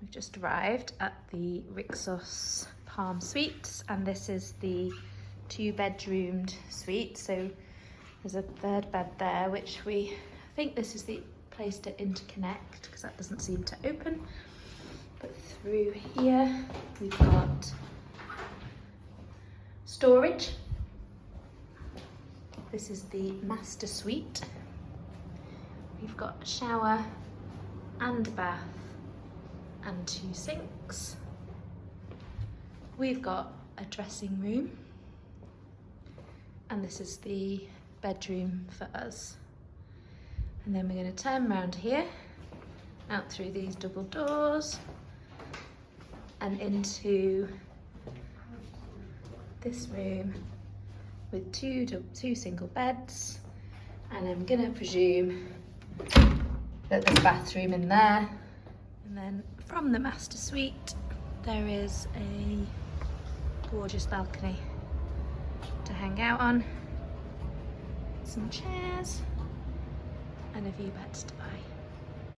We've just arrived at the Rixos Palm Suites, and this is the 2-bedroomed suite. So there's a third bed there, which I think this is the place to interconnect because that doesn't seem to open. But through here we've got storage. This is the master suite. We've got a shower and a bath and 2 sinks. We've got a dressing room, and this is the bedroom for us. And then we're going to turn around here, out through these double doors, and into this room with two single beds. And I'm going to presume that there's a bathroom in there. And then from the master suite, there is a gorgeous balcony to hang out on, some chairs, and a view bed to buy.